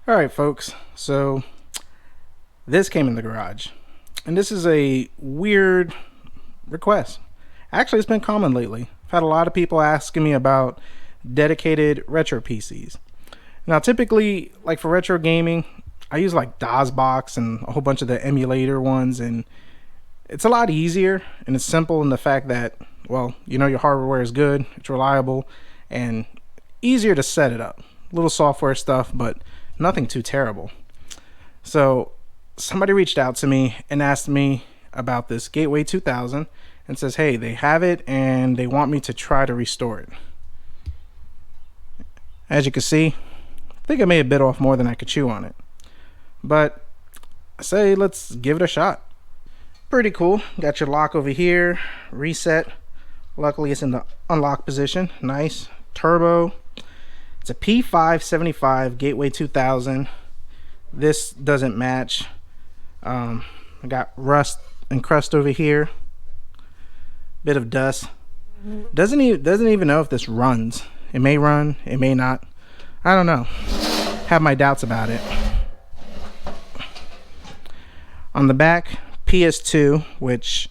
All right, folks. So this came in the garage, and this is a weird request. Actually, it's been common lately. I've had a lot of people asking me about dedicated retro PCs. Now, typically, like for retro gaming, I use like DOSBox and a whole bunch of the emulator ones, and it's a lot easier and it's simple in the fact that, well, you know your hardware is good, it's reliable, and easier to set it up. Little software stuff, but nothing too terrible. So somebody reached out to me and asked me about this Gateway 2000 and says, hey, they have it and they want me to try to restore it. As you can see, I think I may have bit off more than I could chew on it. But I say let's give it a shot. Pretty cool. Got your lock over here, reset. Luckily it's in the unlock position. Nice. Turbo. It's a P575 Gateway 2000. This doesn't match. I got rust and crust over here. Bit of dust. Doesn't even know if this runs. It may run, it may not. I don't know. Have my doubts about it. On the back, PS2, which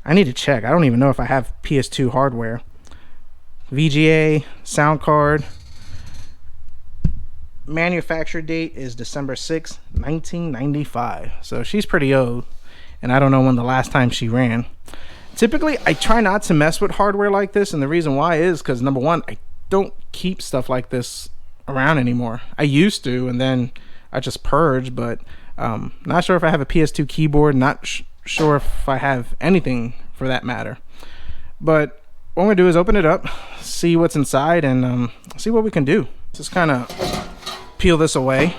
I need to check. I don't even know if I have PS2 hardware. VGA, sound card. Manufacture date is December 6th, 1995. So she's pretty old, and I don't know when the last time she ran. Typically, I try not to mess with hardware like this, and the reason why is because, number one, I don't keep stuff like this around anymore. I used to, and then I just purged, but not sure if I have a PS2 keyboard, not sure if I have anything for that matter. But what I'm going to do is open it up, see what's inside, and see what we can do. Just kind of peel this away.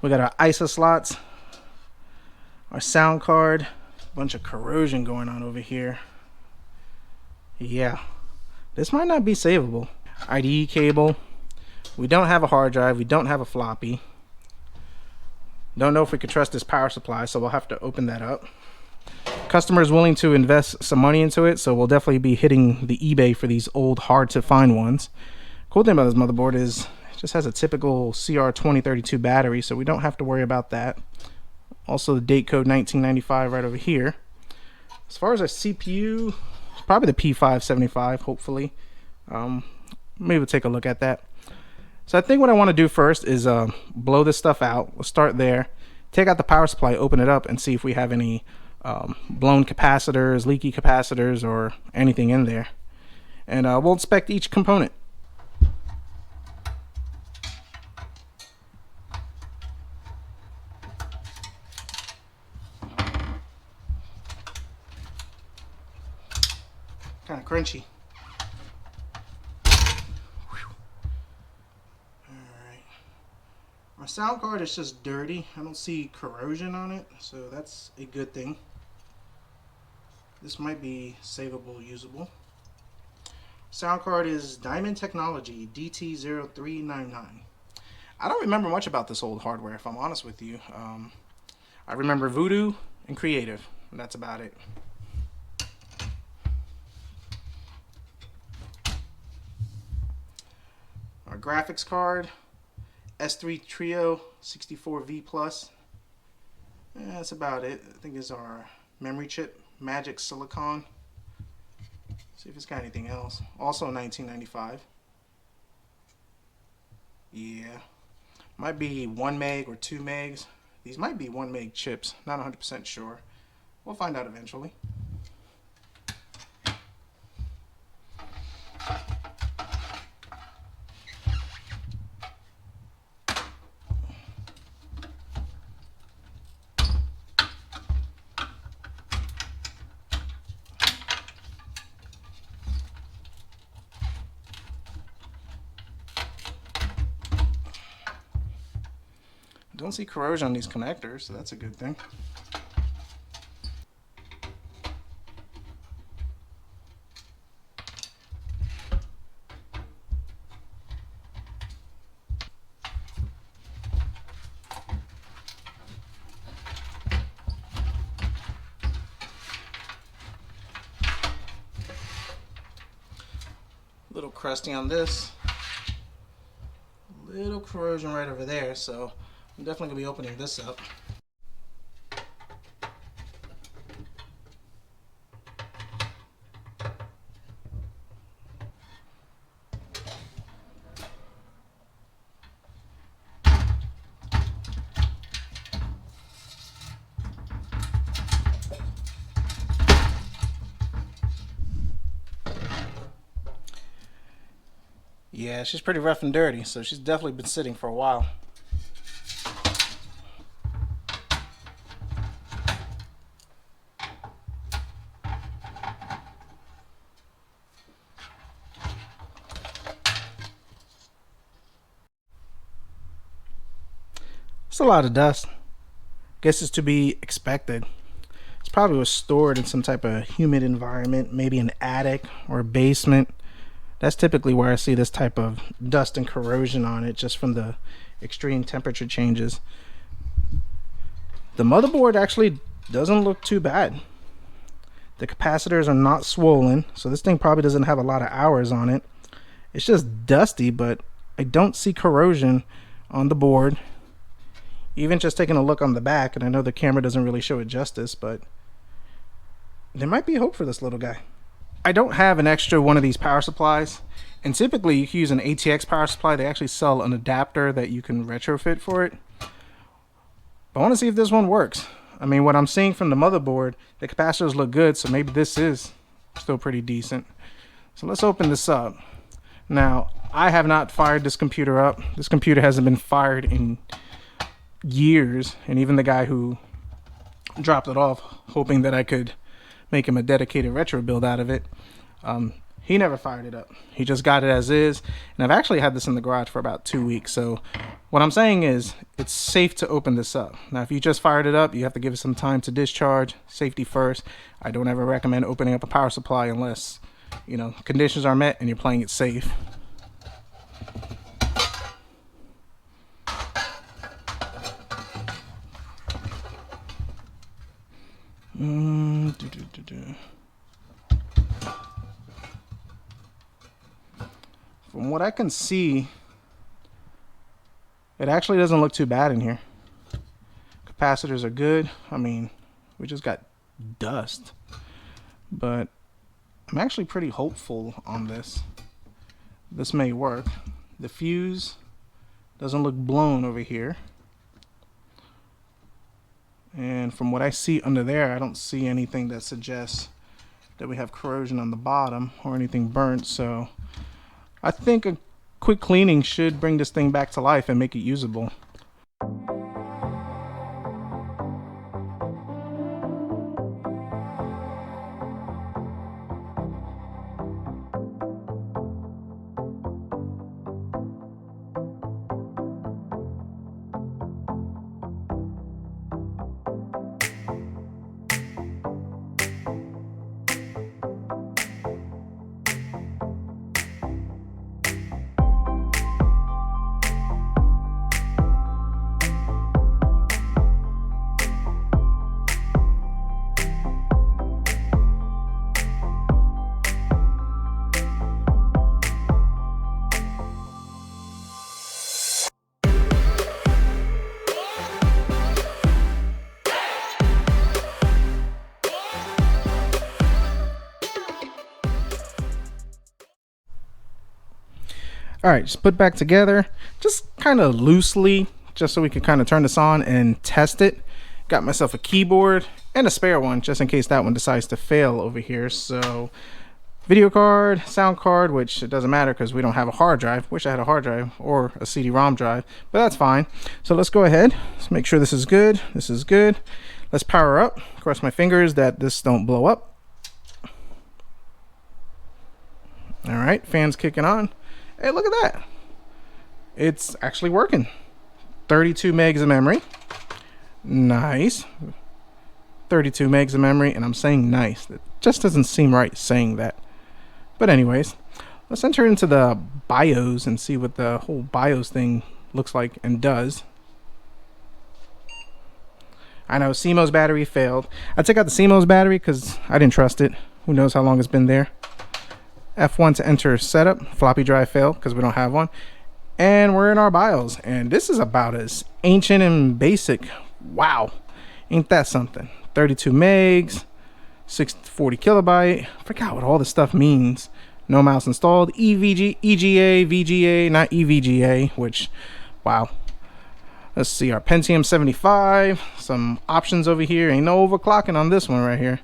We got our ISO slots, our sound card, a bunch of corrosion going on over here. Yeah, this might not be savable. IDE cable. We don't have a hard drive. We don't have a floppy. Don't know if we could trust this power supply, so we'll have to open that up. Customer is willing to invest some money into it, so we'll definitely be hitting the eBay for these old, hard to find ones. Cool thing about this motherboard is it just has a typical CR2032 battery, so we don't have to worry about that. Also the date code 1995 right over here. As far as our CPU, it's probably the P575, hopefully. Maybe we'll take a look at that. So I think what I want to do first is blow this stuff out. We'll start there, take out the power supply, open it up, and see if we have any blown capacitors, leaky capacitors, or anything in there. And we'll inspect each component. Kind of crunchy. My sound card is just dirty. I don't see corrosion on it, so that's a good thing. This might be savable, usable. Sound card is Diamond Technology DT0399. I don't remember much about this old hardware, if I'm honest with you. I remember Voodoo and Creative, and that's about it. Our graphics card, S3 Trio 64V Plus. That's about it. I think is our memory chip, Magic Silicon. See if it's got anything else. Also 1995. Yeah. Might be 1 meg or 2 megs. These might be 1 meg chips. Not 100% sure. We'll find out eventually. Don't see corrosion on these connectors, so that's a good thing. A little crusty on this. A little corrosion right over there, so I'm definitely gonna be opening this up. Yeah, she's pretty rough and dirty, so she's definitely been sitting for a while. It's a lot of dust. Guess it's to be expected. It's probably was stored in some type of humid environment, maybe an attic or a basement. That's typically where I see this type of dust and corrosion on it, just from the extreme temperature changes. The motherboard actually doesn't look too bad. The capacitors are not swollen, so this thing probably doesn't have a lot of hours on it. It's just dusty, but I don't see corrosion on the board. Even just taking a look on the back, and I know the camera doesn't really show it justice, but there might be hope for this little guy. I don't have an extra one of these power supplies, and typically you can use an ATX power supply. They actually sell an adapter that you can retrofit for it. But I want to see if this one works. I mean, what I'm seeing from the motherboard, the capacitors look good, so maybe this is still pretty decent. So let's open this up. Now, I have not fired this computer up. This computer hasn't been fired in years, and even the guy who dropped it off, hoping that I could make him a dedicated retro build out of it, he never fired it up. He just got it as is, and I've actually had this in the garage for about 2 weeks. So what I'm saying is it's safe to open this up. Now, if you just fired it up, you have to give it some time to discharge. Safety first. I don't ever recommend opening up a power supply unless, you know, conditions are met and you're playing it safe. From what I can see, it actually doesn't look too bad in here. Capacitors are good. I mean, we just got dust, but I'm actually pretty hopeful on this. This may work. The fuse doesn't look blown over here. And from what I see under there, I don't see anything that suggests that we have corrosion on the bottom or anything burnt. So I think a quick cleaning should bring this thing back to life and make it usable. All right, just put back together, just kind of loosely, just so we can kind of turn this on and test it. Got myself a keyboard and a spare one, just in case that one decides to fail over here. So video card, sound card, which it doesn't matter because we don't have a hard drive. Wish I had a hard drive or a CD-ROM drive, but that's fine. So let's go ahead. Let's make sure this is good. This is good. Let's power up. Cross my fingers that this don't blow up. All right, fans kicking on. Hey, look at that. It's actually working. 32 megs of memory. Nice. 32 megs of memory, and I'm saying nice. It just doesn't seem right saying that. But anyways, let's enter into the BIOS and see what the whole BIOS thing looks like and does. I know CMOS battery failed. I took out the CMOS battery because I didn't trust it. Who knows how long it's been there. F1 to enter setup. Floppy drive failed because we don't have one. And we're in our BIOS, and this is about as ancient and basic. Wow, ain't that something? 32 megs, 640 kilobyte. I forgot what all this stuff means. No mouse installed. EVGA, VGA, not EVGA, which, wow. Let's see, our Pentium 75. Some options over here. Ain't no overclocking on this one right here.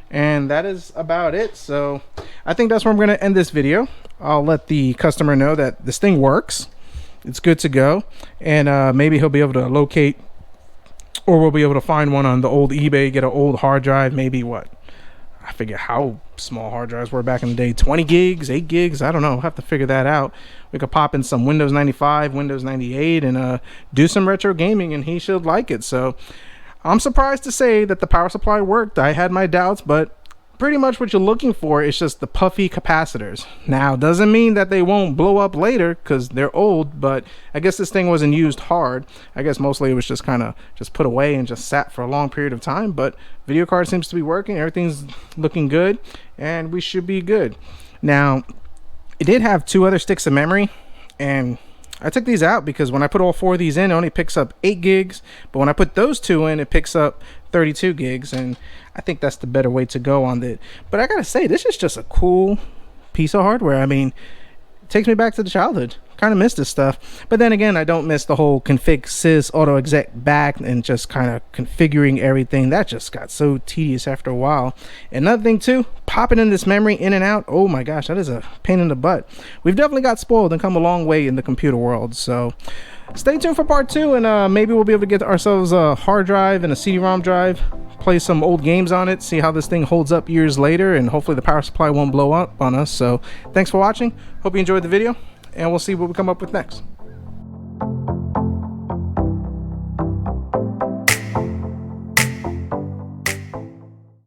And that is about it. So I think that's where I'm going to end this video. I'll let the customer know that this thing works. It's good to go. And maybe he'll be able to locate, or we'll be able to find one on the old eBay, get an old hard drive. Maybe what? I forget how small hard drives were back in the day. 20 gigs, 8 gigs. I don't know. We'll have to figure that out. We could pop in some Windows 95, Windows 98, and do some retro gaming, and he should like it. So I'm surprised to say that the power supply worked. I had my doubts, but pretty much what you're looking for is just the puffy capacitors. Now, doesn't mean that they won't blow up later because they're old, but I guess this thing wasn't used hard. I guess mostly it was just kind of just put away and just sat for a long period of time, but video card seems to be working. Everything's looking good, and we should be good. Now, it did have 2 other sticks of memory, and I took these out because when I put all 4 of these in, it only picks up 8 gigs, but when I put those 2 in, it picks up 32 gigs, and I think that's the better way to go on it. But I gotta say, this is just a cool piece of hardware. I mean, it takes me back to the childhood. Kind of miss this stuff, but then again, I don't miss the whole config sys auto exec back and just kind of configuring everything. That just got so tedious after a while. Another thing too, popping in this memory in and out, oh my gosh, that is a pain in the butt. We've definitely got spoiled and come a long way in the computer world. So stay tuned for part 2, and maybe we'll be able to get ourselves a hard drive and a CD-ROM drive, play some old games on it, see how this thing holds up years later, and hopefully the power supply won't blow up on us. So thanks for watching. Hope you enjoyed the video, and we'll see what we come up with next.